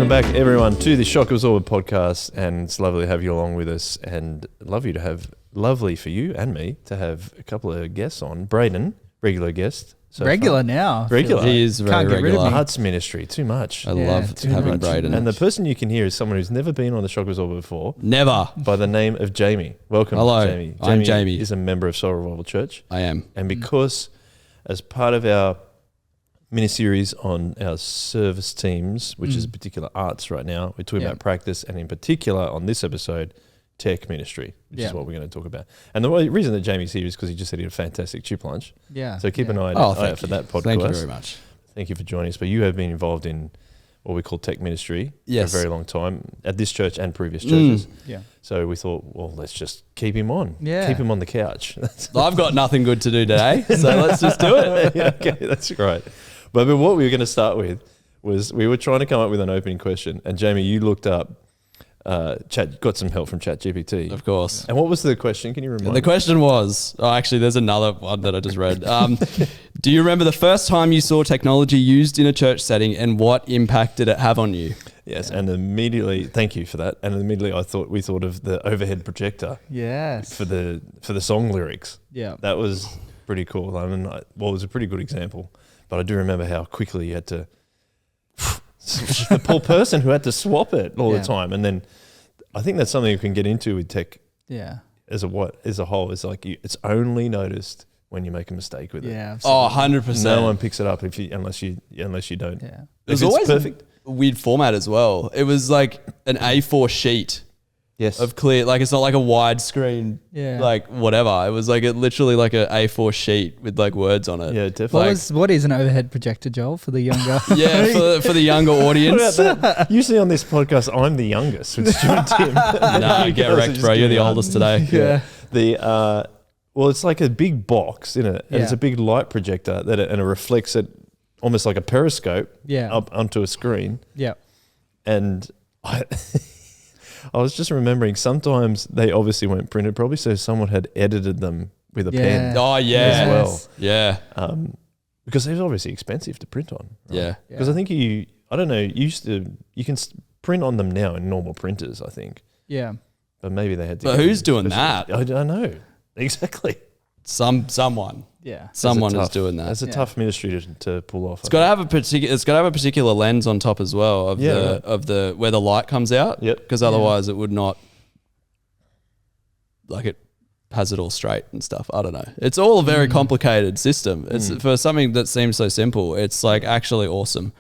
Welcome back, everyone, to the Shock Absorber podcast, and it's lovely to have you along with us, and lovely for you and me to have a couple of guests on. Brayden, regular guest. Regular now. Regular. He is very Can't get rid of regular. me. Arts ministry, too much. I love too having much. Brayden. And the person you can hear is someone who's never been on the Shock Absorber before, Never. by the name of Jamie. Welcome, Hello, Jamie. I'm Jamie. Is a member of Soul Revival Church. I am. And because, as part of our mini-series on our service teams, which is particular arts right now, we're talking about practice, and in particular on this episode, tech ministry, which is what we're going to talk about. And the reason that Jamie's here is because he just said he had a fantastic chip lunch. Yeah. So keep an eye out for that podcast. Thank you very much. Thank you for joining us. But you have been involved in what we call tech ministry for a very long time at this church and previous churches. Yeah. So we thought, well, let's just keep him on. Yeah. Keep him on the couch. I've got nothing good to do today, so let's just do it. Yeah, okay, that's great. But what we were going to start with was we were trying to come up with an opening question, and Jamie, you looked up, got some help from ChatGPT. Of course. And what was the question? Can you remind me? The question was, actually, there's another one that I just read. Do you remember the first time you saw technology used in a church setting, and what impact did it have on you? Yes, and immediately, thank you for that. And immediately we thought of the overhead projector. Yes. For the song lyrics. Yeah. That was pretty cool. I mean, it was a pretty good example. But I do remember how quickly you had to, the poor person who had to swap it all the time. And then I think that's something you can get into with tech as a whole. It's like it's only noticed when you make a mistake with it. Yeah. Oh, 100%. No one picks it up unless you don't. Yeah. It was always perfect. A weird format as well. It was like an A4 sheet. Yes. Of clear, like it's not like a Yeah. widescreen, like whatever. It was like literally like a A4 sheet with like words on it. Yeah, definitely. What is an overhead projector, Joel, for the younger? Yeah, for the younger audience. Usually on this podcast, I'm the youngest with Stu and Tim. No, get wrecked, bro. You're the oldest today. Yeah. Well, it's like a big box, isn't it? And it's a big light projector and it reflects it almost like a periscope up onto a screen. Yeah. And I was just remembering sometimes they obviously weren't printed probably, so someone had edited them with a pen. Oh, yeah. As well. Yeah. Because they're obviously expensive to print on. Right? Yeah. Because I think you can print on them now in normal printers, I think. Yeah. But maybe they had to. But who's doing that? I don't know. Exactly. Someone. Yeah. Someone is doing that. That's a tough ministry to pull off. It's got to have a particular lens on top as well of the where the light comes out. Yep. Because otherwise it would not, like, it has it all straight and stuff. I don't know. It's all a very complicated system. It's for something that seems so simple. It's like actually awesome.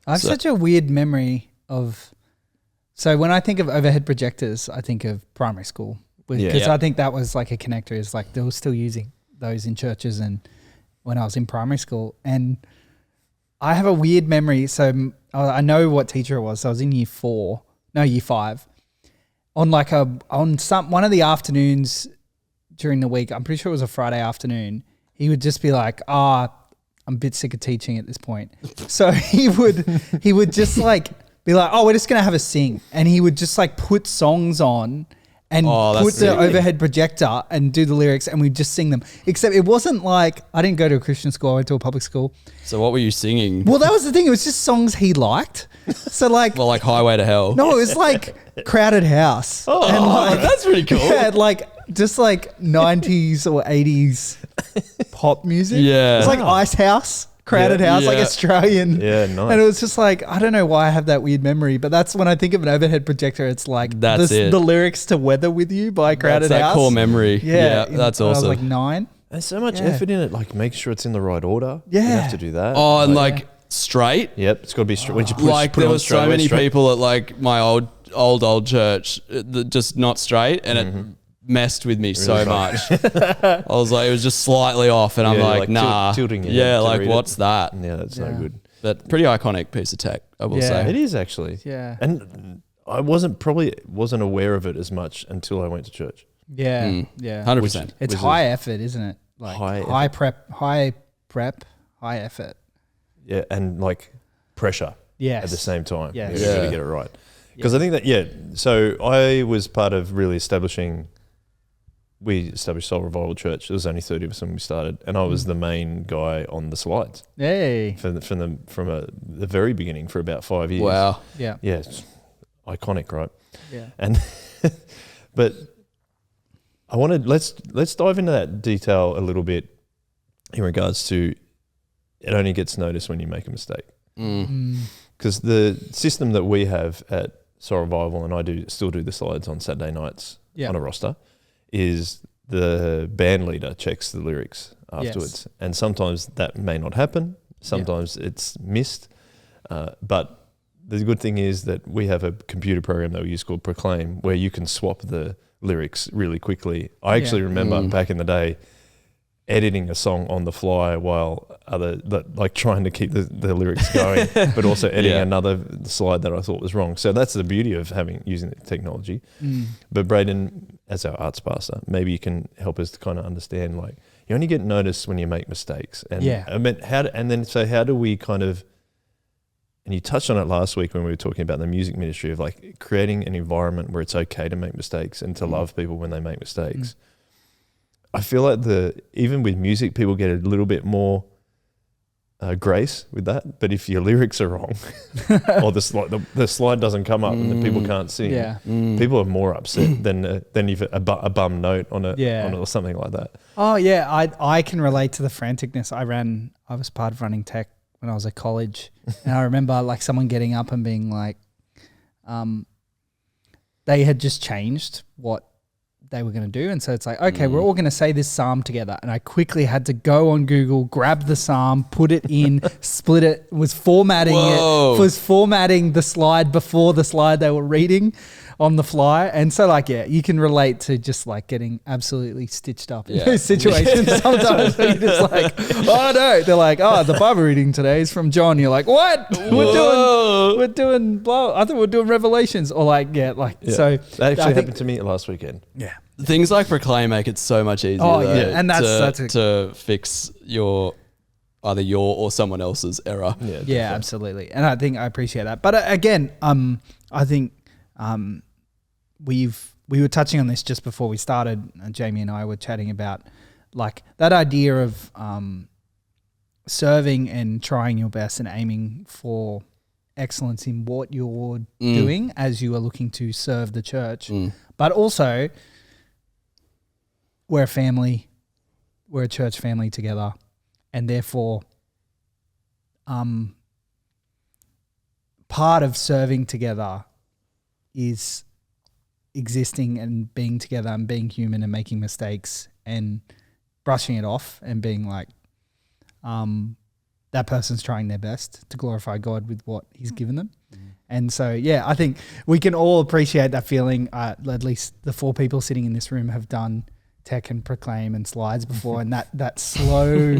I have such a weird memory of. So when I think of overhead projectors, I think of primary school because I think that was like a connector. Is like they were still using those in churches and when I was in primary school. And I have a weird memory. So I know what teacher it was. So I was in year 5 on one of the afternoons during the week. I'm pretty sure it was a Friday afternoon. He would just be like, I'm a bit sick of teaching at this point. So he would just like be like, we're just going to have a sing. And he would just like put songs on and put the overhead projector and do the lyrics and we'd just sing them. Except it wasn't like, I didn't go to a Christian school, I went to a public school. So what were you singing? Well, that was the thing. It was just songs he liked. So like... well, like Highway to Hell. No, it was like Crowded House. And like, that's pretty cool. Yeah, like just like 90s or 80s pop music. Yeah. It's like Ice House. Crowded House, like Australian. Yeah, nice. And it was just like, I don't know why I have that weird memory, but that's when I think of an overhead projector, it's like the lyrics to Weather With You by Crowded House. That core memory. Yeah, that's awesome. I was like 9. There's so much effort in it, like make sure it's in the right order. Yeah. You have to do that. Oh, and like straight. Yep, it's got to be straight. When you Like there was so many people at like my old church that just not straight and it messed with me so much. I was like, it was just slightly off and I'm like, nah. Tilting it. Yeah, like what's that? Yeah, that's no good. But pretty iconic piece of tech, I will say. It is actually. Yeah. And I wasn't aware of it as much until I went to church. Yeah. Yeah. 100%. It's high effort, isn't it? Like high prep, high effort. Yeah, and like pressure Yes. at the same time. Yes. You got to get it right. Because I think that, so I was part of really establishing we established Soul Revival Church. There was only 30 of us when we started, and I was the main guy on the slides. Hey. From the very beginning for about 5 years. Wow. Yeah. Yeah, it's iconic, right? Yeah. And but I wanted let's dive into that detail a little bit in regards to it only gets noticed when you make a mistake. Because the system that we have at Soul Revival, and I still do the slides on Saturday nights on a roster, is the band leader checks the lyrics afterwards. Yes. And sometimes that may not happen. Sometimes it's missed. But the good thing is that we have a computer program that we use called Proclaim, where you can swap the lyrics really quickly. I actually remember back in the day editing a song on the fly while trying to keep the lyrics going, but also editing another slide that I thought was wrong. So that's the beauty of using the technology. But Brayden, as our arts pastor, maybe you can help us to kind of understand, like, you only get noticed when you make mistakes. And I mean, how do we kind of, and you touched on it last week when we were talking about the music ministry of like creating an environment where it's okay to make mistakes and to love people when they make mistakes. I feel like even with music, people get a little bit more grace with that. But if your lyrics are wrong, or the slide doesn't come up and the people can't sing, people are more upset than if a bum note on it or something like that. Oh yeah, I can relate to the franticness. I was part of running tech when I was at college, and I remember like someone getting up and being like, they had just changed what they were going to do. And so it's like, okay, we're all going to say this psalm together. And I quickly had to go on Google, grab the psalm, put it in, split it, was formatting the slide before the slide they were reading on the fly. And so like, you can relate to just like getting absolutely stitched up in those situations sometimes. You're just like, oh no. They're like, oh, the Bible reading today is from John. You're like, what? We're doing blah. I thought we were doing Revelations, or like, so that actually happened to me last weekend. Yeah. Things like Proclaim make it so much easier and that's to fix either your or someone else's error. Yeah, absolutely. And I appreciate that. But again, I think we were touching on this just before we started. Jamie and I were chatting about like that idea of serving and trying your best and aiming for excellence in what you're doing as you are looking to serve the church. But also, we're a family, we're a church family together, and therefore part of serving together is existing and being together and being human and making mistakes and brushing it off and being like, that person's trying their best to glorify God with what he's given them. And so, I think we can all appreciate that feeling. At least the 4 people sitting in this room have done tech and Proclaim and slides before, and that slow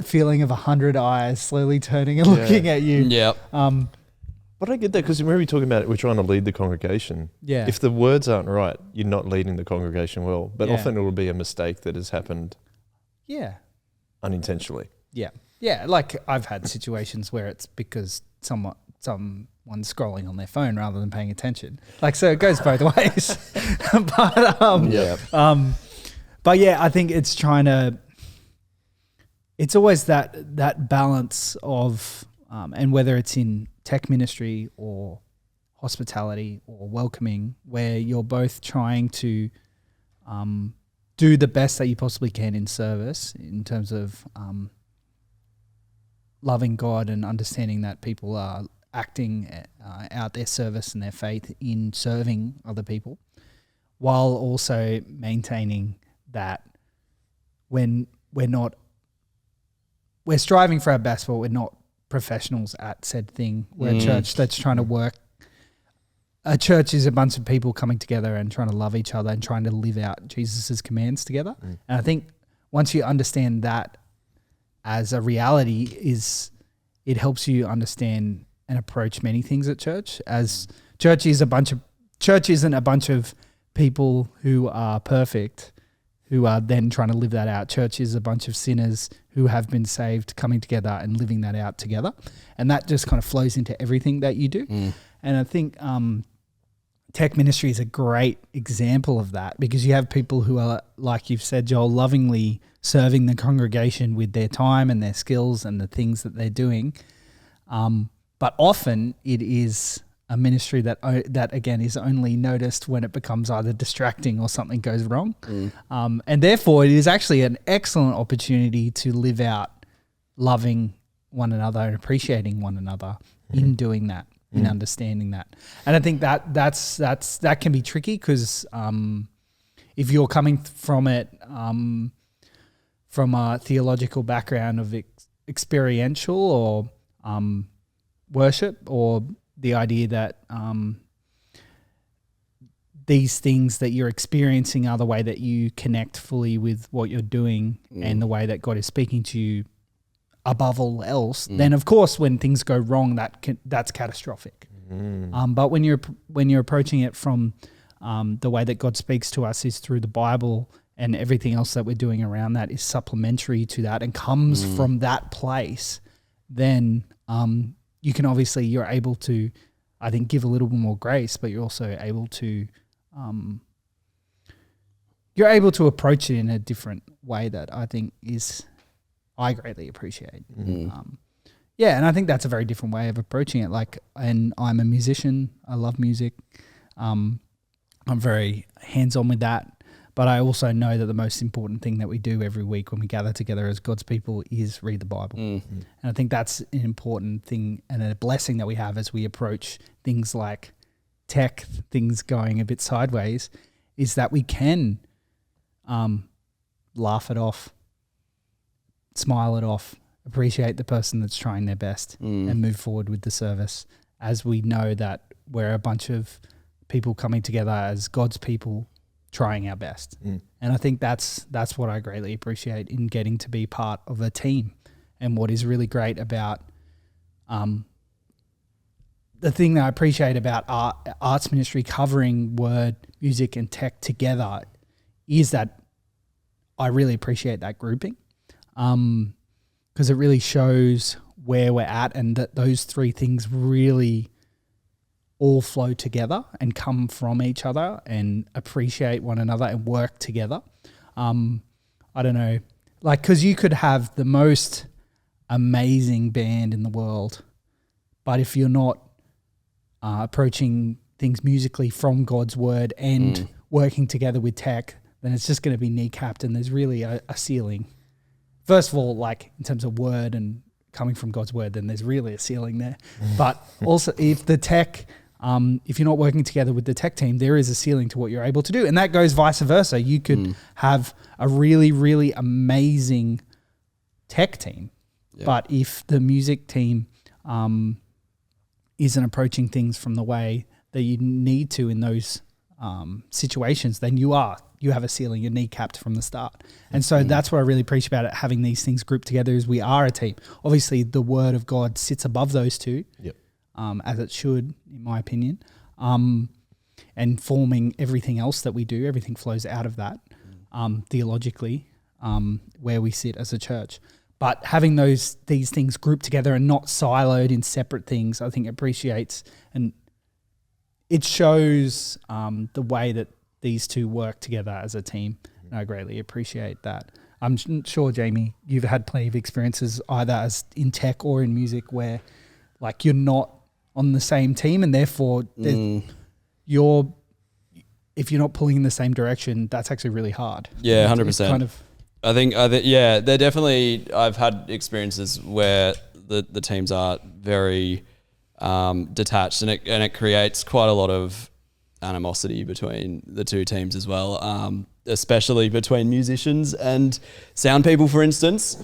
feeling of 100 eyes slowly turning and looking at you. But I get that, because when we're talking about it, we're trying to lead the congregation. If the words aren't right, you're not leading the congregation well. But often it will be a mistake that has happened unintentionally. Like I've had situations where it's because someone's scrolling on their phone rather than paying attention. Like, so it goes both ways. But I think it's it's always that balance of, and whether it's in tech ministry or hospitality or welcoming, where you're both trying to do the best that you possibly can in service in terms of loving God and understanding that people are acting out their service and their faith in serving other people, while also maintaining that when we're striving for our best, but we're not professionals at said thing. We're a church that's trying to work. A church is a bunch of people coming together and trying to love each other and trying to live out Jesus's commands together. And I think once you understand that as a reality, it helps you understand and approach many things at church. As church isn't a bunch of people who are perfect, who are then trying to live that out. Church is a bunch of sinners who have been saved, coming together and living that out together. And that just kind of flows into everything that you do. And I think tech ministry is a great example of that, because you have people who are, like you've said, Joel, lovingly serving the congregation with their time and their skills and the things that they're doing. But often it is a ministry that again is only noticed when it becomes either distracting or something goes wrong. And therefore it is actually an excellent opportunity to live out loving one another and appreciating one another in doing that, in understanding that. And I think that can be tricky, because if you're coming from it from a theological background of experiential or worship, or the idea that these things that you're experiencing are the way that you connect fully with what you're doing and the way that God is speaking to you above all else, then of course when things go wrong, that's catastrophic. But when you're approaching it from the way that God speaks to us is through the Bible, and everything else that we're doing around that is supplementary to that and comes from that place, then you can obviously, you're able to, I think, give a little bit more grace, but you're also able to approach it in a different way that I think I greatly appreciate. Yeah, and I think that's a very different way of approaching it. And I'm a musician. I love music. I'm very hands-on with that. But I also know that the most important thing that we do every week when we gather together as God's people is read the Bible. And I think that's an important thing and a blessing that we have as we approach things like tech, things going a bit sideways, is that we can laugh it off, smile it off, appreciate the person that's trying their best and move forward with the service, as we know that we're a bunch of people coming together as God's people trying our best. And I think that's what I greatly appreciate in getting to be part of a team. And what is really great about the thing that I appreciate about arts ministry covering word, music and tech together is that I really appreciate that grouping, because it really shows where we're at, and that those three things really all flow together and come from each other and appreciate one another and work together. I don't know, because you could have the most amazing band in the world, but if you're not approaching things musically from God's word and working together with tech, then it's just going to be kneecapped, and there's really a ceiling. First of all, in terms of word and coming from God's word, then there's really a ceiling there. But also if the tech... if you're not working together with the tech team, there is a ceiling to what you're able to do. And that goes vice versa. You could have a really, really amazing tech team. But if the music team isn't approaching things from the way that you need to in those situations, then you have a ceiling. You're kneecapped from the start. And so that's what I really appreciate about it, having these things grouped together, is we are a team. Obviously, the word of God sits above those two. As it should, in my opinion, and forming everything else that we do. Everything flows out of that theologically, where we sit as a church. But having these things grouped together and not siloed in separate things, I think appreciates, and it shows the way that these two work together as a team. And I greatly appreciate that. I'm sure, Jamie, you've had plenty of experiences either as in tech or in music where you're not on the same team, and therefore if you're not pulling in the same direction, that's actually really hard. Yeah, 100%. I think they're definitely, I've had experiences where the teams are very detached, and it creates quite a lot of animosity between the two teams as well, especially between musicians and sound people, for instance.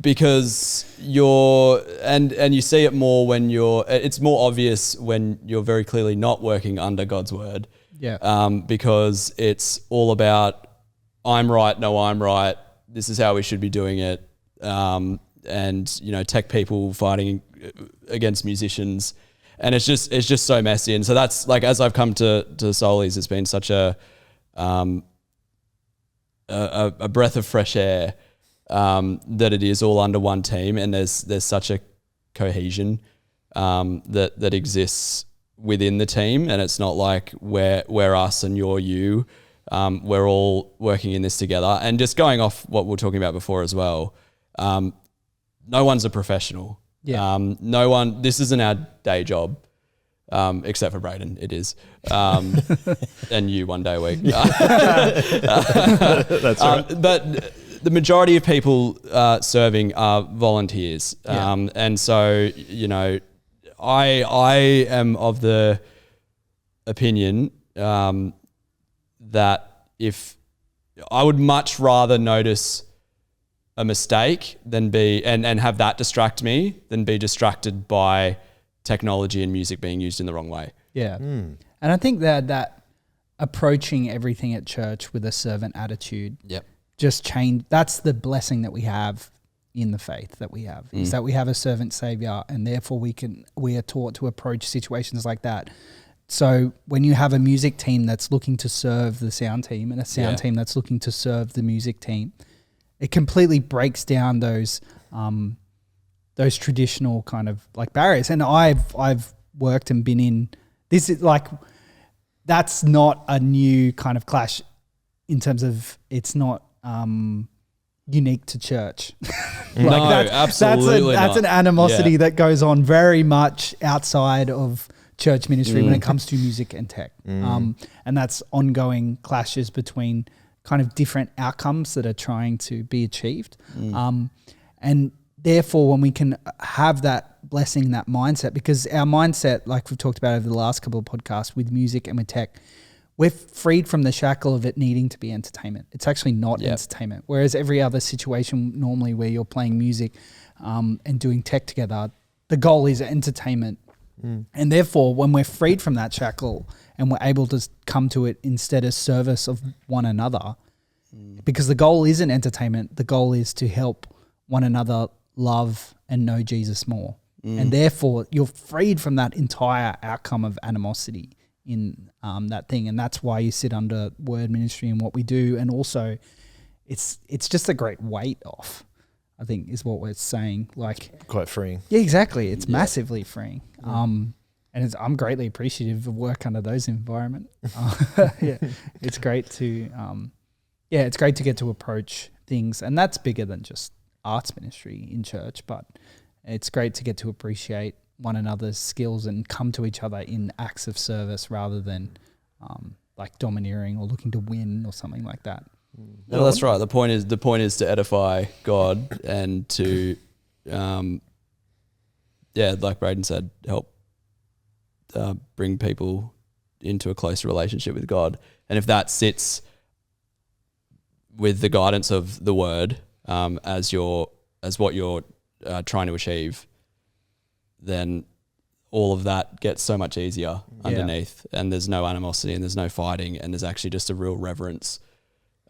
Because and you see it more when it's more obvious when you're very clearly not working under God's word. Because it's all about, I'm right, no, I'm right, this is how we should be doing it. And tech people fighting against musicians, and it's just so messy. And so that's as I've come to Soulies, it's been such a breath of fresh air. That it is all under one team, and there's such a cohesion that exists within the team, and it's not like we're us and you're you. We're all working in this together. And just going off what we were talking about before as well, no one's a professional. Yeah. No one, this isn't our day job, except for Brayden, it is. And you one day a week. That's right. But the majority of people serving are volunteers. And so, you know, I am of the opinion that if I would much rather notice a mistake than be and have that distract me than be distracted by technology and music being used in the wrong way. Yeah. And I think that approaching everything at church with a servant attitude just change. That's the blessing that we have in the faith that we have, is that we have a servant savior, and therefore we are taught to approach situations like that. So when you have a music team that's looking to serve the sound team and a sound team that's looking to serve the music team, it completely breaks down those traditional kind of like barriers. And I've worked and been in this, is like, that's not a new kind of clash in terms of it's not unique to church. Absolutely that's an animosity that goes on very much outside of church ministry when it comes to music and tech. And that's ongoing clashes between kind of different outcomes that are trying to be achieved. And therefore, when we can have that blessing, that mindset, because our mindset, like we've talked about over the last couple of podcasts with music and with tech, we're freed from the shackle of it needing to be entertainment. It's actually not entertainment. Whereas every other situation normally where you're playing music and doing tech together, the goal is entertainment. And therefore, when we're freed from that shackle and we're able to come to it instead of service of one another, because the goal isn't entertainment, the goal is to help one another love and know Jesus more. And therefore, you're freed from that entire outcome of animosity in that thing. And that's why you sit under word ministry and what we do. And also, it's just a great weight off, I think, is what we're saying. Like, quite freeing. Yeah, exactly. It's massively freeing. And I'm greatly appreciative of work under those environments. It's great to, it's great to get to approach things, and that's bigger than just arts ministry in church, but it's great to get to appreciate one another's skills and come to each other in acts of service rather than like domineering or looking to win or something like that. No, that's right. The point is to edify God and to, like Brayden said, help bring people into a closer relationship with God. And if that sits with the guidance of the Word as what you're trying to achieve, then all of that gets so much easier underneath, and there's no animosity and there's no fighting, and there's actually just a real reverence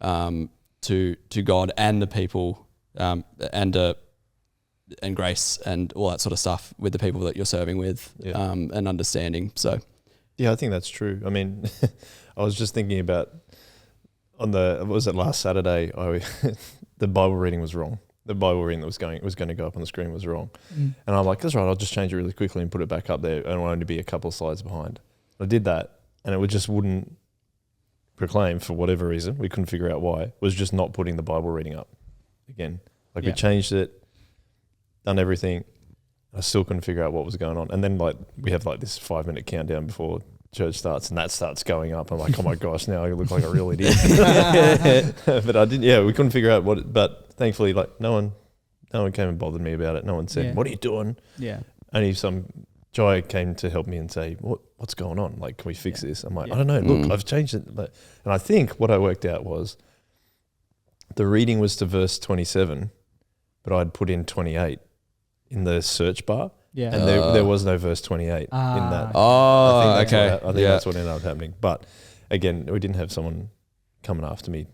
to God and the people, and grace and all that sort of stuff with the people that you're serving with, and understanding. So, yeah, I think that's true. I mean, I was just thinking about last Saturday? The Bible reading was wrong. The Bible reading that was going to go up on the screen was wrong, and I'm like, that's right. I'll just change it really quickly and put it back up there. I don't want it to be a couple of slides behind. I did that, and it just wouldn't proclaim for whatever reason. We couldn't figure out why. It was just not putting the Bible reading up again. Like we changed it, done everything. I still couldn't figure out what was going on. And then we have this 5-minute countdown before church starts, and that starts going up. I'm like, oh my gosh, now I look like a real idiot. But I didn't. Yeah, we couldn't figure out what. But thankfully, no one came and bothered me about it. No one said, "What are you doing?" Yeah. Only some Jai came to help me and say, "What's going on? Like, can we fix this?" I'm like, I don't know. Look, I've changed it, and I think what I worked out was the reading was to verse 27, but I'd put in 28 in the search bar. Yeah. And there was no verse 28 in that. Oh, I think that's what ended up happening. But again, we didn't have someone coming after me.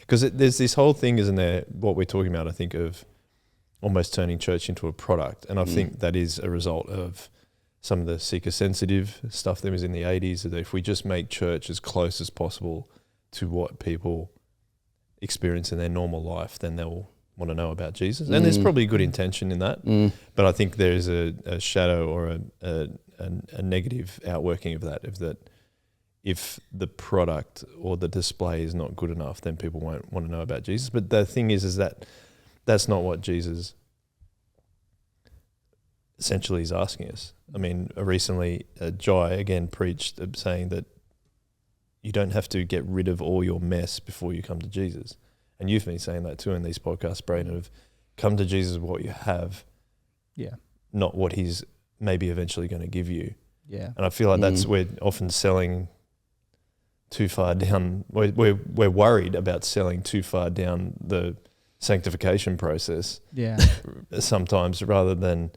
Because there's this whole thing, isn't there, what we're talking about, I think, of almost turning church into a product. And I think that is a result of some of the seeker-sensitive stuff that was in the 80s, that if we just make church as close as possible to what people experience in their normal life, then they'll want to know about Jesus. And there's probably good intention in that. But I think there's a shadow or a negative outworking of that. If the product or the display is not good enough, then people won't want to know about Jesus. But the thing is that that's not what Jesus essentially is asking us. I mean, recently, Jai again preached saying that you don't have to get rid of all your mess before you come to Jesus. And you've been saying that too in these podcasts, Brayden, of come to Jesus with what you have, not what he's maybe eventually going to give you. Yeah. And I feel like that's, we're often selling too far down. We're worried about selling too far down the sanctification process. Yeah. Sometimes, rather than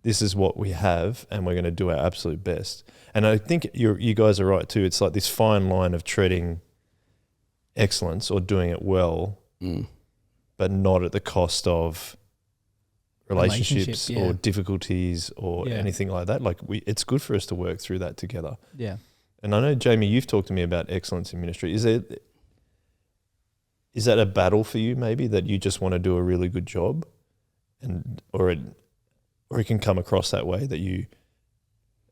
this is what we have and we're going to do our absolute best. And I think you guys are right too. It's like this fine line of treading excellence or doing it well, but not at the cost of relationships or difficulties or anything like that. Like it's good for us to work through that together. Yeah. And I know, Jamie, you've talked to me about excellence in ministry. Is that a battle for you, maybe, that you just want to do a really good job, or it can come across that way that you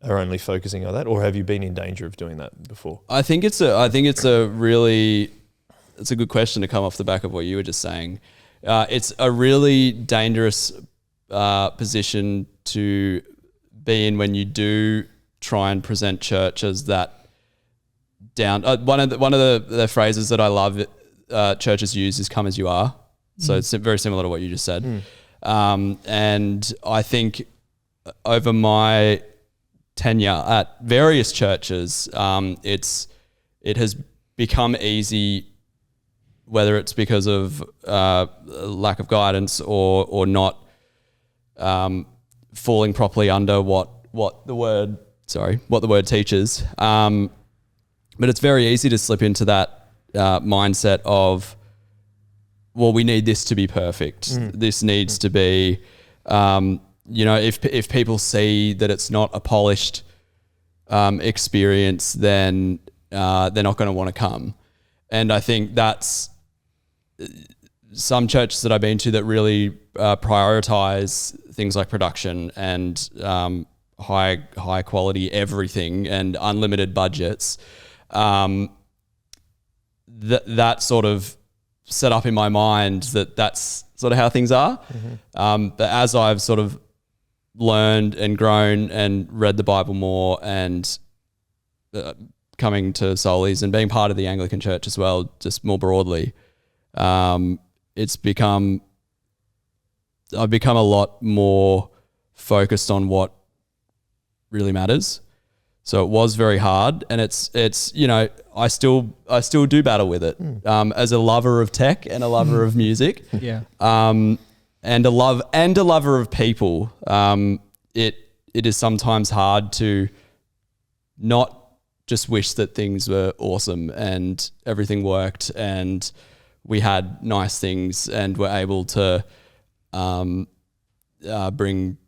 are only focusing on that, or have you been in danger of doing that before? I think it's a good question to come off the back of what you were just saying. It's a really dangerous position to be in when you do try and present church as that down. One of the phrases that I love churches use is "come as you are." So it's very similar to what you just said. And I think over my tenure at various churches, it has become easy, whether it's because of lack of guidance or not falling properly under what the word teaches. But it's very easy to slip into that mindset of, well, we need this to be perfect. This needs to be, if people see that it's not a polished experience, then they're not going to want to come. And I think that's some churches that I've been to that really prioritize things like production and high quality everything and unlimited budgets. That sort of set up in my mind that's sort of how things are. But as I've sort of learned and grown and read the Bible more and coming to Soli's and being part of the Anglican Church as well, just more broadly, I've become a lot more focused on what really matters. So it was very hard, and it's I still do battle with it as a lover of tech and a lover of music, and a lover of people. It is sometimes hard to not just wish that things were awesome and everything worked and we had nice things and were able to bring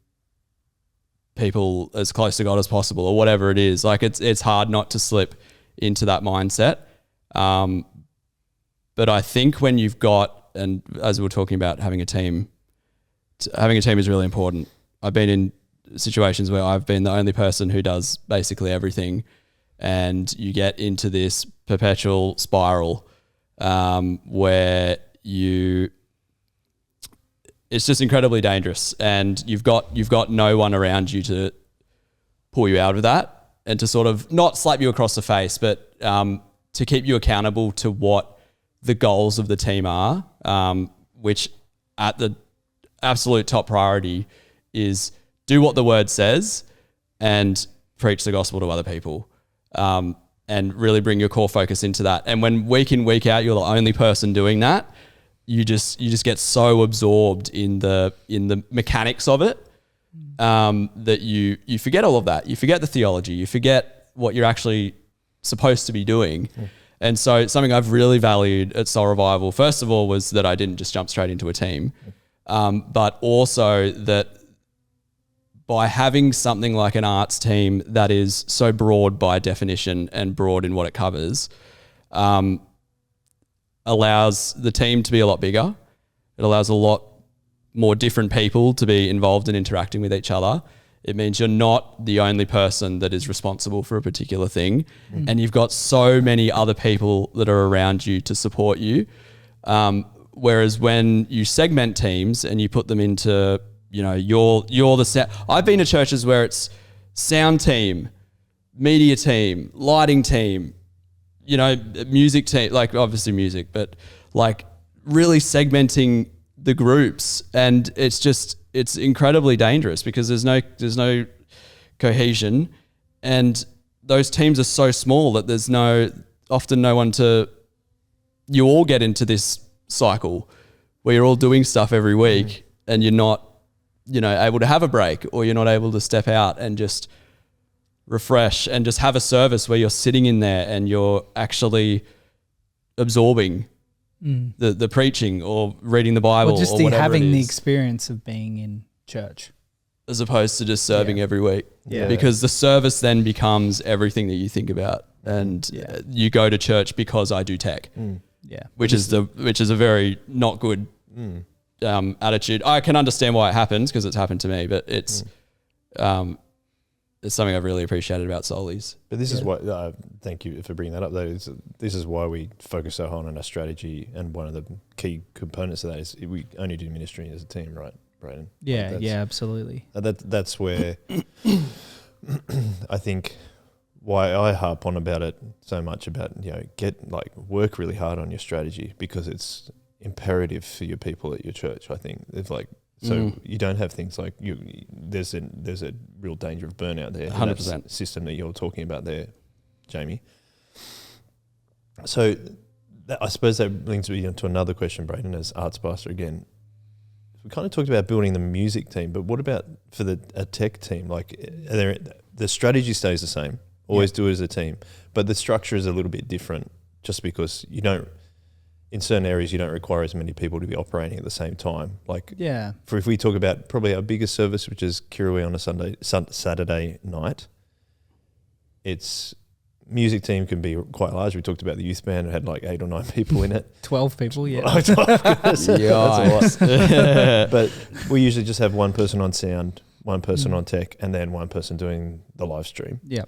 people as close to God as possible, or whatever it is. Like it's hard not to slip into that mindset. But I think when you've got, and as we were talking about having a team is really important. I've been in situations where I've been the only person who does basically everything, and you get into this perpetual spiral where it's just incredibly dangerous, and you've got no one around you to pull you out of that and to sort of not slap you across the face, but to keep you accountable to what the goals of the team are, which at the absolute top priority is do what the word says and preach the gospel to other people, and really bring your core focus into that. And when week in, week out, you're the only person doing that, you just get so absorbed in the mechanics of it that you forget all of that. You forget the theology. You forget what you're actually supposed to be doing. And so something I've really valued at Soul Revival, first of all, was that I didn't just jump straight into a team, but also that by having something like an arts team that is so broad by definition and broad in what it covers, allows the team to be a lot bigger. It allows a lot more different people to be involved in interacting with each other. It means you're not the only person that is responsible for a particular thing, and you've got so many other people that are around you to support you. Whereas when you segment teams and you put them into, you're the sound. I've been to churches where it's sound team, media team, lighting team, music team, like obviously music, but like really segmenting the groups, and it's incredibly dangerous because there's no cohesion, and those teams are so small that there's often no one you all get into this cycle where you're all doing stuff every week and you're not, able to have a break, or you're not able to step out and just refresh and just have a service where you're sitting in there and you're actually absorbing the preaching or reading the Bible, or just or whatever having it is, the experience of being in church, as opposed to just serving every week. Yeah. Because the service then becomes everything that you think about, and you go to church because I do tech. Which is a very not good attitude. I can understand why it happens because it's happened to me, but it's something I've really appreciated about Soli's. But this is why, thank you for bringing that up though, this is why we focus so hard on our strategy, and one of the key components of that is we only do ministry as a team, right, Brayden? Yeah, absolutely. That's where I think why I harp on about it so much, about, work really hard on your strategy, because it's imperative for your people at your church. I think it's like, so you don't have things like there's a real danger of burnout there. 100% system that you're talking about there, Jamie. So I suppose that links me into another question, Brayden, as arts pastor again. We kind of talked about building the music team, but what about for a tech team? Like, the strategy stays the same. Always do it as a team, but the structure is a little bit different, just because in certain areas you don't require as many people to be operating at the same time. Like, if we talk about probably our biggest service, which is Kirrawee on a Saturday night, its music team can be quite large. We talked about the youth band; it had like 8 or 9 people in it. 12 people, yeah. That's a lot. But we usually just have one person on sound, one person on tech, and then one person doing the live stream. Yeah.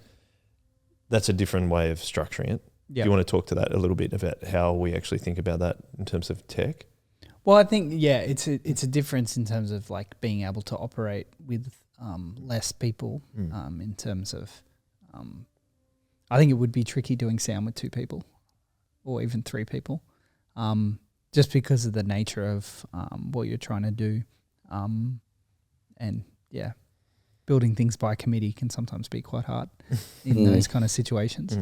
That's a different way of structuring it. Yep. Do you want to talk to that a little bit about how we actually think about that in terms of tech? Well, I think, it's a difference in terms of like being able to operate with less people in terms of, I think it would be tricky doing sound with 2 people or even 3 people, just because of the nature of what you're trying to do. Building things by committee can sometimes be quite hard in those kind of situations.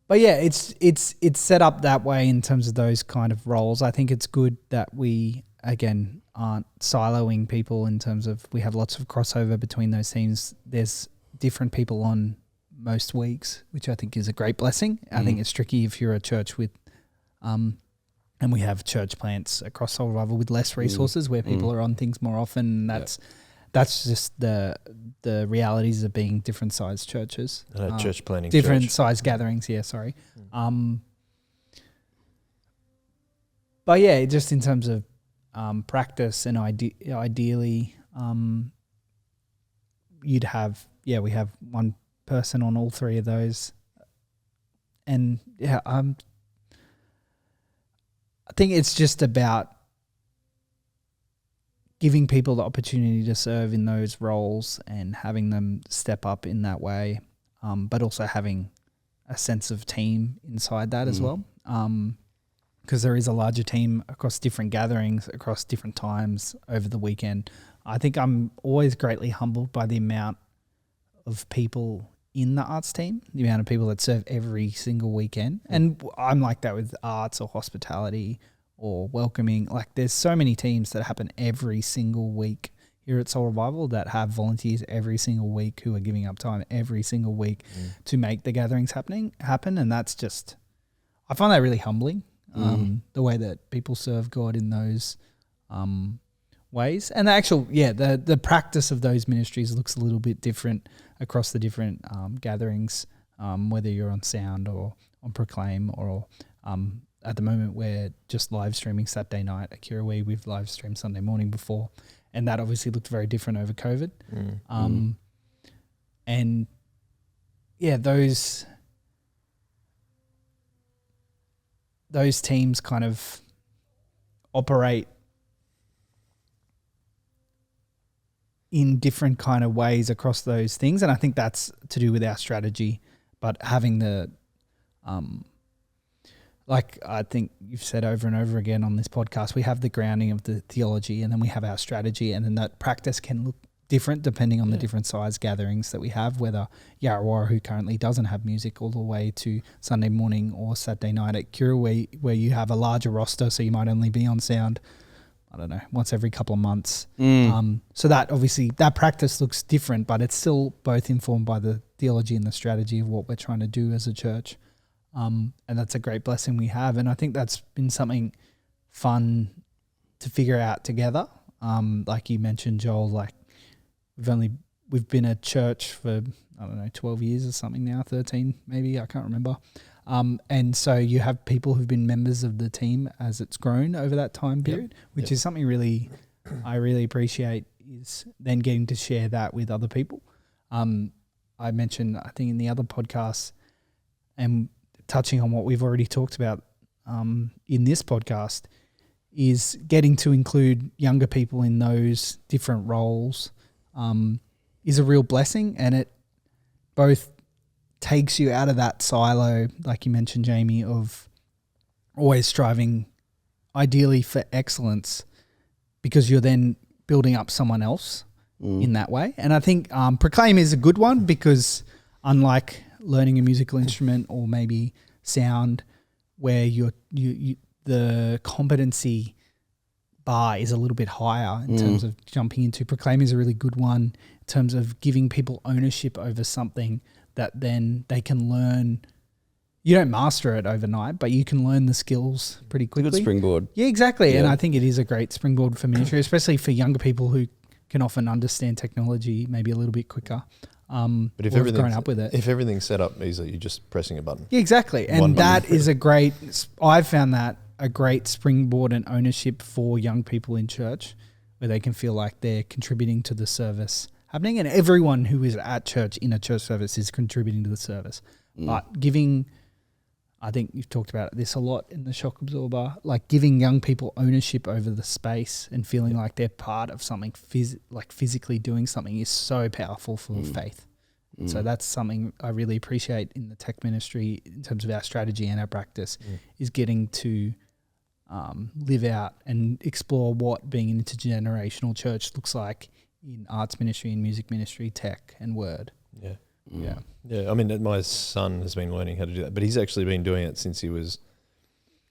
But yeah, it's set up that way in terms of those kind of roles. I think it's good that we, again, aren't siloing people in terms of we have lots of crossover between those teams. There's different people on most weeks, which I think is a great blessing. I think it's tricky if you're a church with, and we have church plants across Soul Revival with less resources where people are on things more often. That's just the realities of being different sized churches. Church planning. Different sized gatherings, sorry. But yeah, just in terms of practice and ideally, you'd have, we have one person on all 3 of those. And I think it's just about giving people the opportunity to serve in those roles and having them step up in that way, but also having a sense of team inside that as well, because there is a larger team across different gatherings, across different times over the weekend. I think I'm always greatly humbled by the amount of people in the arts team, the amount of people that serve every single weekend. And I'm like that with arts or hospitality or welcoming. Like, there's so many teams that happen every single week here at Soul Revival that have volunteers every single week who are giving up time every single week to make the gatherings happen. And that's just, I find that really humbling, the way that people serve God in those ways. And the actual, the practice of those ministries looks a little bit different across the different gatherings, whether you're on sound or on Proclaim or at the moment we're just live streaming Saturday night at Kirrawee. We've live streamed Sunday morning before. And that obviously looked very different over COVID. And yeah, those teams kind of operate in different kind of ways across those things. And I think that's to do with our strategy, but having the, like I think you've said over and over again on this podcast, we have the grounding of the theology, and then we have our strategy, and then that practice can look different depending on the different size gatherings that we have, whether Yarrawarra, who currently doesn't have music, all the way to Sunday morning or Saturday night at Cura, where you have a larger roster, so you might only be on sound, I don't know, once every couple of months. So that obviously, that practice looks different, but it's still both informed by the theology and the strategy of what we're trying to do as a church. And that's a great blessing we have. And I think that's been something fun to figure out together. Like you mentioned, Joel, like we've been a church for, I don't know, 12 years or something now, 13 maybe, I can't remember. And so you have people who've been members of the team as it's grown over that time period, which is something I really appreciate, is then getting to share that with other people. I mentioned, I think in the other podcasts, and touching on what we've already talked about in this podcast, is getting to include younger people in those different roles is a real blessing, and it both takes you out of that silo, like you mentioned, Jamie, of always striving ideally for excellence, because you're then building up someone else in that way. And I think Proclaim is a good one, because unlike learning a musical instrument or maybe sound, where you the competency bar is a little bit higher in terms of jumping into, Proclaim is a really good one in terms of giving people ownership over something that then they can learn. You don't master it overnight, but you can learn the skills pretty quickly. Good springboard. Yeah, exactly. Yeah. And I think it is a great springboard for ministry, especially for younger people who can often understand technology maybe a little bit quicker. But if everything's grown up with it, if everything's set up easily, you're just pressing a button. Yeah, exactly. And that is I've found that a great springboard and ownership for young people in church, where they can feel like they're contributing to the service happening, and everyone who is at church in a church service is contributing to the service. But giving, I think you've talked about this a lot in the shock absorber, like giving young people ownership over the space and feeling like they're part of something, like physically doing something, is so powerful for faith. So that's something I really appreciate in the tech ministry in terms of our strategy and our practice, is getting to live out and explore what being an intergenerational church looks like in arts ministry and music ministry, tech and word. Yeah. I mean, my son has been learning how to do that, but he's actually been doing it since he was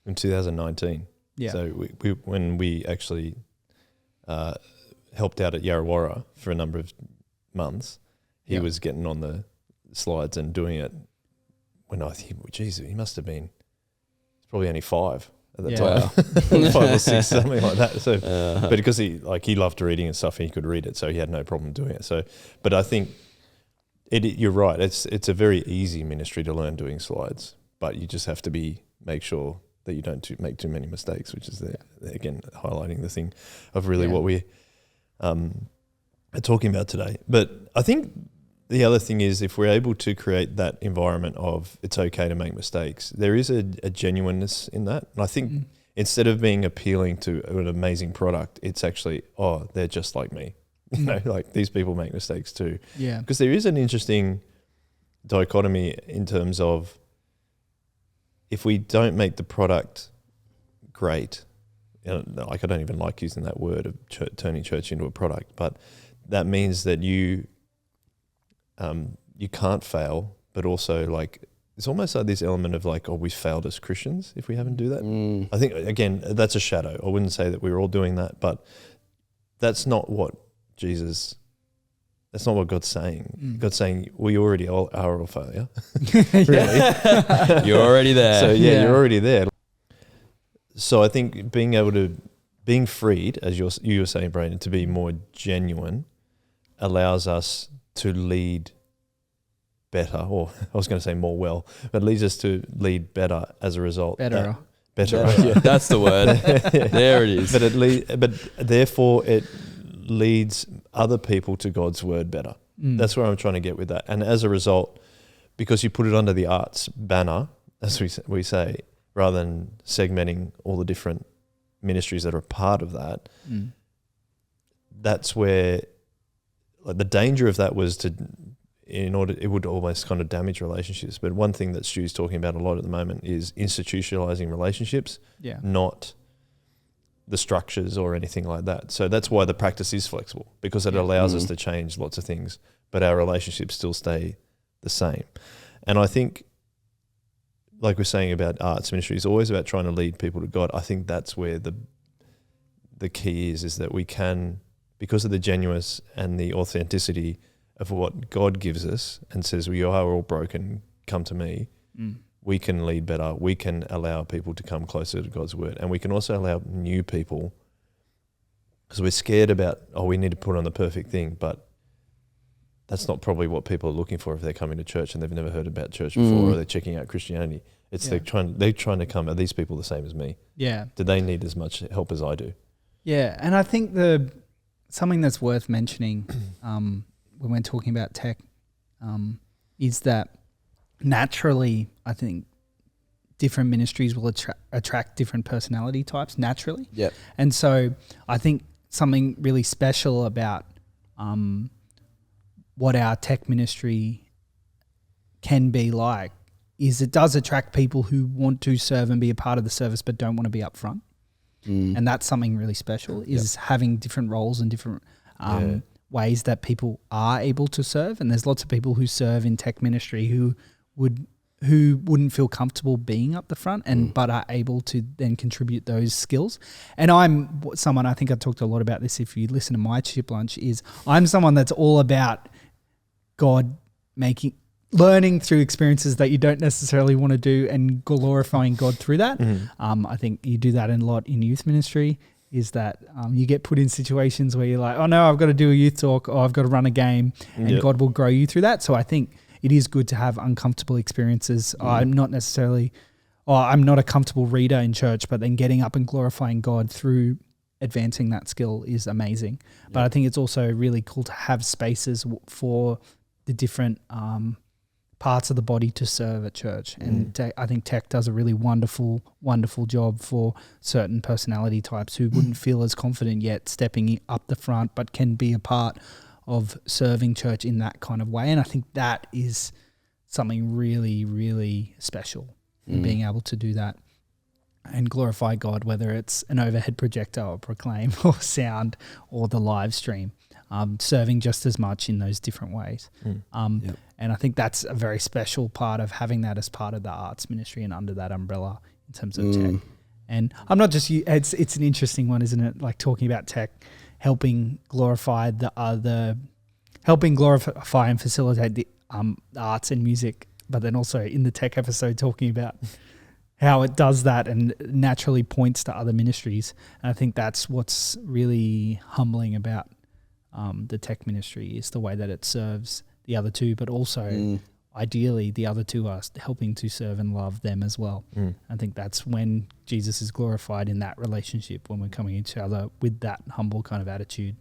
in 2019. Yeah. So when we actually helped out at Yarrawarra for a number of months, he was getting on the slides and doing it when I think, geez, he must have been probably only 5 at that time, 5 or 6, something like that. So, but because he loved reading and stuff, he could read it, so he had no problem doing it. So, but I think you're right. It's a very easy ministry to learn doing slides, but you just have to make sure that you don't make too many mistakes, which is again highlighting the thing of really what we are talking about today. But I think the other thing is, if we're able to create that environment of it's okay to make mistakes, there is a genuineness in that. And I think instead of being appealing to an amazing product, it's actually, they're just like me. You know, like these people make mistakes too. Yeah. Because there is an interesting dichotomy in terms of, if we don't make the product great, like I don't even like using that word of turning church into a product, but that means that you can't fail, but also like it's almost like this element of like, we failed as Christians if we haven't do that. I think again, that's a shadow. I wouldn't say that we're all doing that, but that's not what that's not what God's saying. God's saying we already are a failure. Really. You're already there. So you're already there. So I think being freed, as you were saying, Brayden, to be more genuine allows us to lead better, or I was going to say more well, but leads us to lead better as a result. Better. Yeah, that's the word. There it is. But therefore it leads other people to God's word better. That's where I'm trying to get with that. And as a result, because you put it under the arts banner, as we say, rather than segmenting all the different ministries that are a part of that, that's where the danger of that was it would almost kind of damage relationships. But one thing that Stu's talking about a lot at the moment is institutionalizing relationships, not the structures or anything like that. So that's why the practice is flexible, because it allows us to change lots of things, but our relationships still stay the same. And I think, like we're saying about arts ministry, is always about trying to lead people to God. I think that's where the key is that we can, because of the genuineness and the authenticity of what God gives us and says, you are all broken, come to me, we can lead better. We can allow people to come closer to God's word. And we can also allow new people, because we're scared about, we need to put on the perfect thing, but that's not probably what people are looking for if they're coming to church and they've never heard about church before, or they're checking out Christianity. It's they're trying to come, are these people the same as me? Yeah. Do they need as much help as I do? Yeah. And I think something that's worth mentioning when we're talking about tech is that naturally, I think different ministries will attract different personality types naturally. Yeah. And so I think something really special about what our tech ministry can be like is it does attract people who want to serve and be a part of the service but don't want to be up front. And that's something really special, is having different roles and different ways that people are able to serve. And there's lots of people who serve in tech ministry who wouldn't feel comfortable being up the front but are able to then contribute those skills. And I'm someone, I think I talked a lot about this if you listen to my Chip Lunch, is I'm someone that's all about God learning through experiences that you don't necessarily want to do and glorifying God through that. I think you do that a lot in youth ministry, is that you get put in situations where you're like, oh no, I've got to do a youth talk, or I've got to run a game, and God will grow you through that. So I think it is good to have uncomfortable experiences. I'm not a comfortable reader in church, but then getting up and glorifying God through advancing that skill is amazing. But I think it's also really cool to have spaces for the different parts of the body to serve at church. And I think tech does a really wonderful, wonderful job for certain personality types who wouldn't feel as confident yet stepping up the front, but can be a part of serving church in that kind of way. And I think that is something really, really special, being able to do that and glorify God, whether it's an overhead projector or Proclaim or sound or the live stream. Serving just as much in those different ways. And I think that's a very special part of having that as part of the arts ministry and under that umbrella in terms of tech. And I'm not just, it's an interesting one, isn't it? Like talking about tech, helping glorify helping glorify and facilitate the arts and music, but then also in the tech episode talking about how it does that and naturally points to other ministries. And I think that's what's really humbling about the tech ministry, is the way that it serves the other two, but also ideally the other two are helping to serve and love them as well. I think that's when Jesus is glorified in that relationship, when we're coming each other with that humble kind of attitude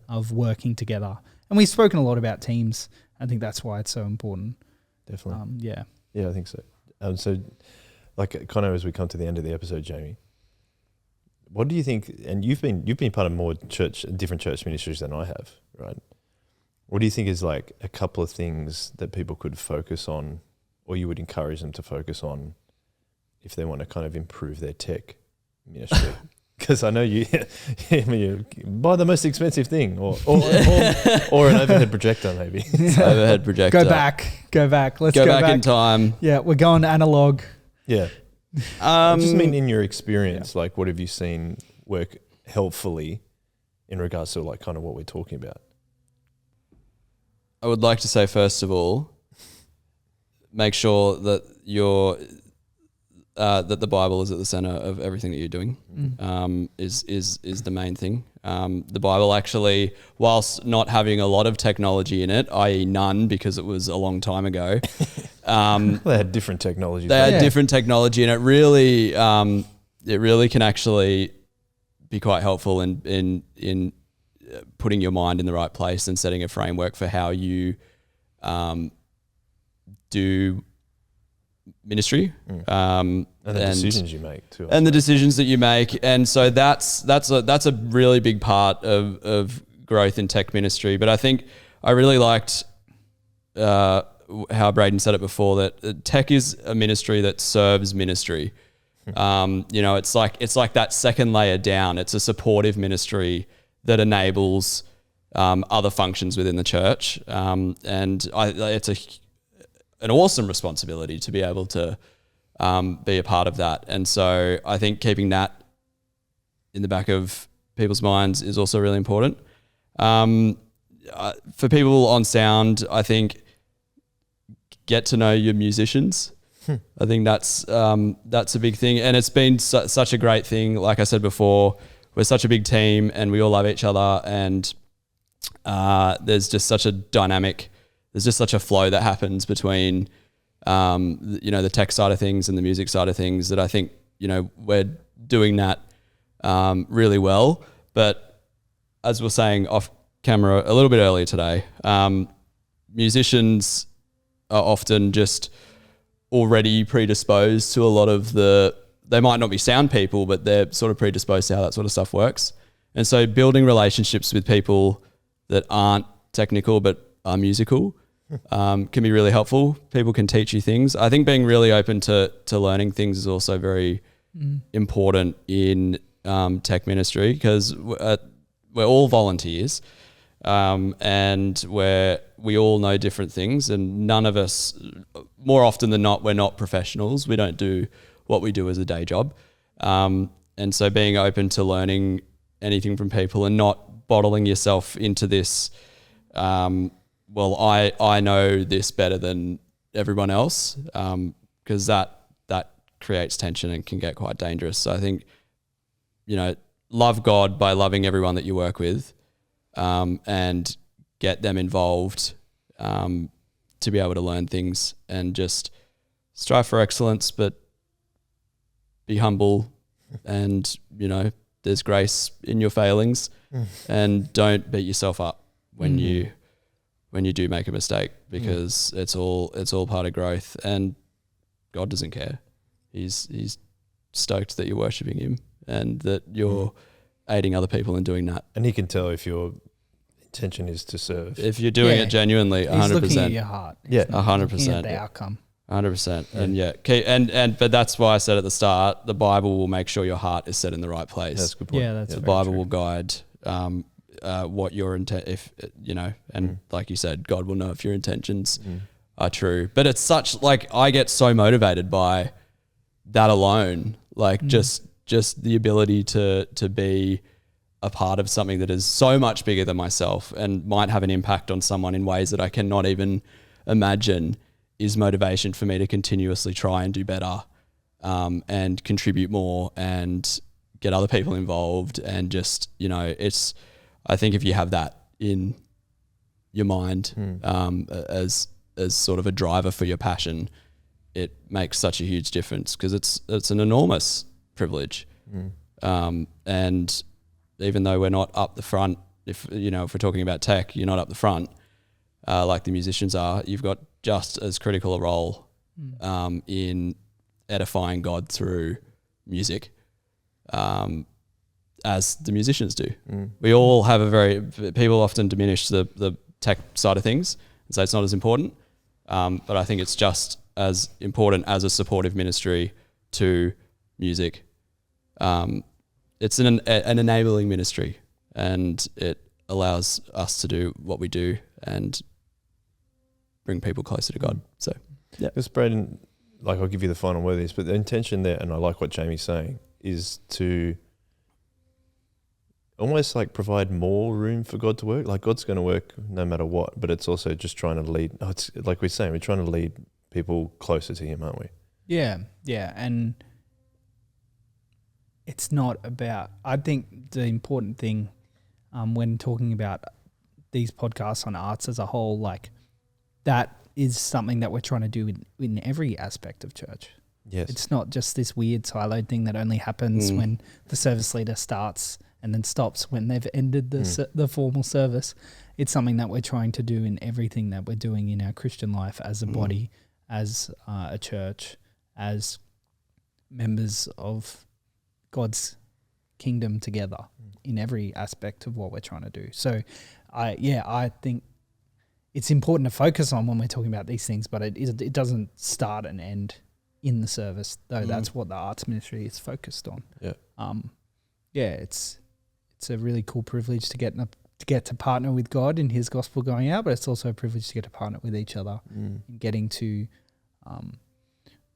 of working together. And we've spoken a lot about teams. I think that's why it's so important. Definitely. Yeah, I think so. So like kind of as we come to the end of the episode, Jamie, what do you think? And you've been part of more different church ministries than I have, right? What do you think is like a couple of things that people could focus on, or you would encourage them to focus on, if they want to kind of improve their tech ministry? Because I know you buy the most expensive thing, or an overhead projector, maybe. Overhead projector. Go back. Let's go back in time. Yeah, we're going analog. Yeah. I just mean in your experience, like what have you seen work helpfully in regards to like kind of what we're talking about? I would like to say, first of all, make sure that that the Bible is at the center of everything that you're doing. Is the main thing. The Bible actually, whilst not having a lot of technology in it, i.e. none, because it was a long time ago. They had different technology. They had different technology, and it really can actually be quite helpful in putting your mind in the right place and setting a framework for how you do ministry, and the decisions you make too, and the decisions that you make. And so that's a really big part of growth in tech ministry. But I think I really liked how Brayden said it before, that tech is a ministry that serves ministry. It's like that second layer down. It's a supportive ministry that enables other functions within the church, it's an awesome responsibility to be able to be a part of that. And so I think keeping that in the back of people's minds is also really important. For people on sound, I think get to know your musicians. I think that's a big thing, and it's been such a great thing. Like I said before, we're such a big team, and we all love each other, and there's just such a dynamic. There's just such a flow that happens between, the tech side of things and the music side of things, that I think, we're doing that really well. But as we were saying off camera a little bit earlier today, musicians are often just already predisposed to a lot of they might not be sound people, but they're sort of predisposed to how that sort of stuff works. And so building relationships with people that aren't technical but are musical can be really helpful. People can teach you things. I think being really open to learning things is also very important in tech ministry, because we're all volunteers, and we all know different things, and none of us, more often than not, we're not professionals. We don't do what we do as a day job. And so being open to learning anything from people and not bottling yourself into this, I know this better than everyone else, because that creates tension and can get quite dangerous. So I think, love God by loving everyone that you work with, and get them involved to be able to learn things, and just strive for excellence, but be humble, and, there's grace in your failings, and don't beat yourself up when you do make a mistake, because it's all part of growth, and God doesn't care. He's stoked that you're worshiping him and that you're aiding other people in doing that. And he can tell if your intention is to serve. If you're doing it genuinely, 100%. He's looking at your heart. Yeah, 100%. Looking at the outcome. 100%. And but that's why I said at the start, the Bible will make sure your heart is set in the right place. That's a good point. Yeah, that's the Bible will guide what your intent, like you said, God will know if your intentions are true. But it's such, I get so motivated by that alone, just the ability to be a part of something that is so much bigger than myself and might have an impact on someone in ways that I cannot even imagine, is motivation for me to continuously try and do better, and contribute more and get other people involved. And just, I think if you have that in your mind, as sort of a driver for your passion, it makes such a huge difference, because it's an enormous privilege. And even though we're not up the front, if we're talking about tech, you're not up the front, like the musicians are, you've got just as critical a role in edifying God through music as the musicians do. We all have people often diminish the tech side of things and say it's not as important, but I think it's just as important as a supportive ministry to music. It's an enabling ministry, and it allows us to do what we do and bring people closer to God. So, yeah. Because Brayden, I'll give you the final word of this, but the intention there, and I like what Jamie's saying, is to almost provide more room for God to work. God's going to work no matter what, but it's also just trying to lead. It's like we're saying, we're trying to lead people closer to Him, aren't we? Yeah, and it's not about, I think the important thing when talking about these podcasts on arts as a whole, that is something that we're trying to do in every aspect of church. Yes. It's not just this weird siloed thing that only happens when the service leader starts and then stops when they've ended the formal service. It's something that we're trying to do in everything that we're doing in our Christian life as a body, as a church, as members of God's kingdom together in every aspect of what we're trying to do. So I think it's important to focus on when we're talking about these things, but it doesn't start and end in the service, though. That's what the arts ministry is focused on. It's a really cool privilege to get to partner with God in His gospel going out, but it's also a privilege to get to partner with each other in getting to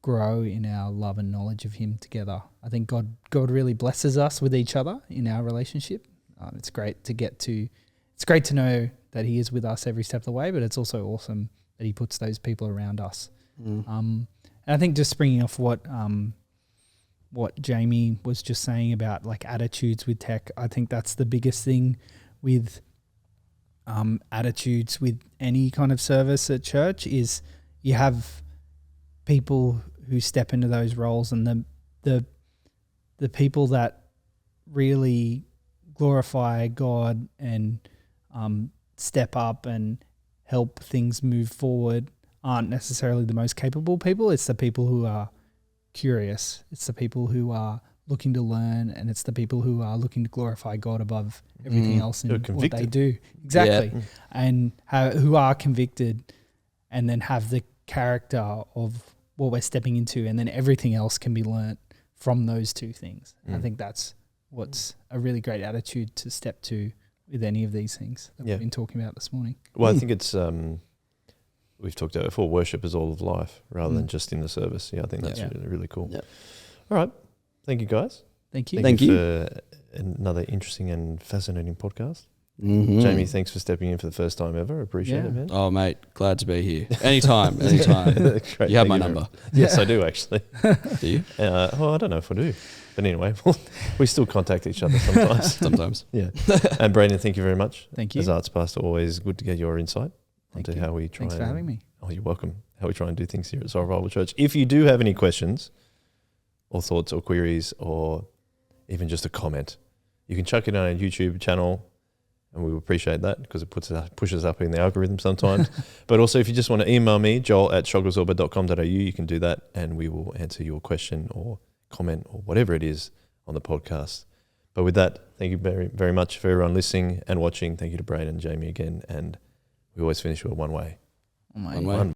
grow in our love and knowledge of Him together. I think God really blesses us with each other in our relationship. It's great to know that He is with us every step of the way, but it's also awesome that He puts those people around us. And I think just springing off what Jamie was just saying about like attitudes with tech, I think that's the biggest thing with attitudes with any kind of service at church is you have people who step into those roles, and the people that really glorify God and step up and help things move forward aren't necessarily the most capable people. It's the people who are curious. It's the people who are looking to learn, and it's the people who are looking to glorify God above everything else in what they do. Exactly. Yeah. And who are convicted and then have the character of what we're stepping into, and then everything else can be learnt from those two things. I think that's what's a really great attitude to step to with any of these things that we've been talking about this morning. Well, I think it's we've talked about before, worship is all of life rather than just in the service. I think that's really, really cool. All right. Thank you, guys. Thank you. Thank you for another interesting and fascinating podcast. Jamie, thanks for stepping in for the first time ever. Appreciate it, man. Oh, mate, glad to be here. Anytime. You have my number. Yes, I do, actually. Do you? Well, I don't know if I do. But anyway, we still contact each other sometimes. Sometimes. Yeah. And Brayden, thank you very much. Thank you. As arts pastor, always good to get your insight into how we try. Thanks for having me. Oh, you're welcome. How we try and do things here at Soul Bible Church. If you do have any questions or thoughts or queries or even just a comment, you can chuck it on our YouTube channel, and we will appreciate that because it pushes up in the algorithm sometimes. But also, if you just want to email me, joel@strugglesOrbit.com.au, you can do that, and we will answer your question or comment or whatever it is on the podcast. But with that, thank you very, very much for everyone listening and watching. Thank you to Brayden and Jamie again, and we always finish with one way. One way.